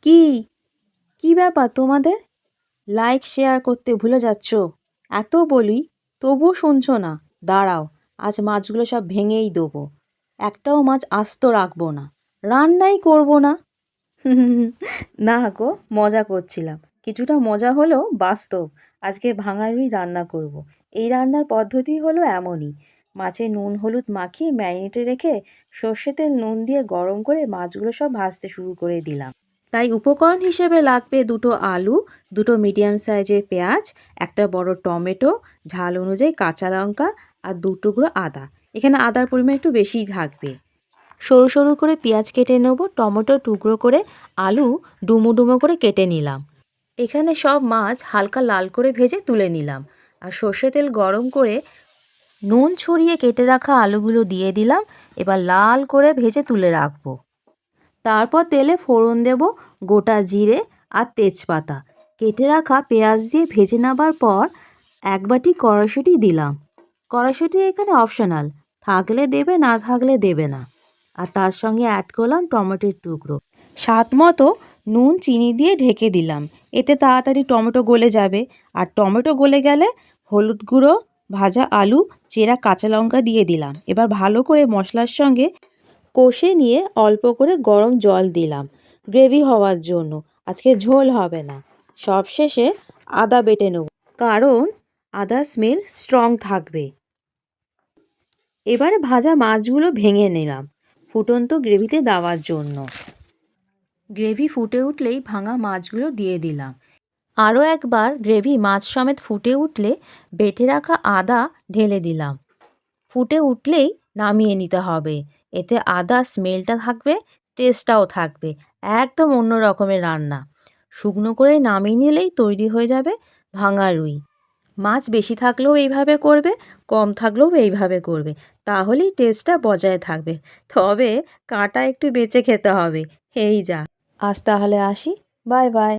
কি কি ব্যাপার তোমাদের? লাইক শেয়ার করতে ভুলে যাচ্ছ। এত বলি তবুও শুনছো না। দাঁড়াও, আজ মাছগুলো সব ভেঙেই দেবো। একটাও মাছ আস্ত রাখবো না, রান্নাই করবো না। না গো, মজা করছিলাম। কিছুটা মজা হলেও বাস্তব। আজকে ভাঙা রুই রান্না করব। এই রান্নার পদ্ধতি হলো এমনই: মাছে নুন হলুদ মাখিয়ে ম্যারিনেটে রেখে সর্ষে তেল নুন দিয়ে গরম করে মাছগুলো সব ভাজতে শুরু করে দিলাম। তাই উপকরণ হিসেবে লাগবে দুটো আলু, দুটো মিডিয়াম সাইজের পেঁয়াজ, একটা বড় টমেটো, ঝাল অনুযায়ী কাঁচা লঙ্কা আর দু টুকরো আদা। এখানে আদার পরিমাণ একটু বেশিই থাকবে। সরু সরু করে পেঁয়াজ কেটে নেব, টমেটো টুকরো করে, আলু ডুমো ডুমো করে কেটে নিলাম। এখানে সব মাছ হালকা লাল করে ভেজে তুলে নিলাম। আর সর্ষে তেল গরম করে নুন ছড়িয়ে কেটে রাখা আলুগুলো দিয়ে দিলাম। এবার লাল করে ভেজে তুলে রাখবো। তারপর তেলে ফোড়ন দেব গোটা জিরে আর তেজপাতা। কেটে রাখা পেঁয়াজ দিয়ে ভেজে নেবার পর এক বাটি কড়াইশুঁটি দিলাম। কড়াইশুঁটি এখানে অপশনাল, থাকলে দেবে না থাকলে দেবে না। আর তার সঙ্গে অ্যাড করলাম টমেটোর টুকরো। স্বাদ মতো নুন চিনি দিয়ে ঢেকে দিলাম। এতে তাড়াতাড়ি টমেটো গলে যাবে। আর টমেটো গলে গেলে হলুদ গুঁড়ো, ভাজা আলু, চেরা কাঁচা লঙ্কা দিয়ে দিলাম। এবার ভালো করে মশলার সঙ্গে কষে নিয়ে অল্প করে গরম জল দিলাম গ্রেভি হওয়ার জন্য। আজকে ঝোল হবে না। সবশেষে আদা বেটে নেব, কারণ আদার স্মেল স্ট্রং থাকবে। এবারে ভাজা মাছগুলো ভেঙে নিলাম ফুটন্ত গ্রেভিতে দেওয়ার জন্য। গ্রেভি ফুটে উঠলেই ভাঙা মাছগুলো দিয়ে দিলাম। আরও একবার গ্রেভি মাছ সমেত ফুটে উঠলে বেটে রাখা আদা ঢেলে দিলাম। ফুটে উঠলেই নামিয়ে নিতে হবে। এতে আদা স্মেলটা থাকবে, টেস্টটাও থাকবে। একদম অন্য রকমের রান্না। শুকনো করে নামিয়ে নিলেই তৈরি হয়ে যাবে ভাঙা রুই। মাছ বেশি থাকলেও এইভাবে করবে, কম থাকলেও এইভাবে করবে, তাহলেই টেস্টটা বজায় থাকবে। তবে কাঁটা একটু বেঁচে খেতে হবে। এই যা, আজ তাহলে আসি। Bye bye.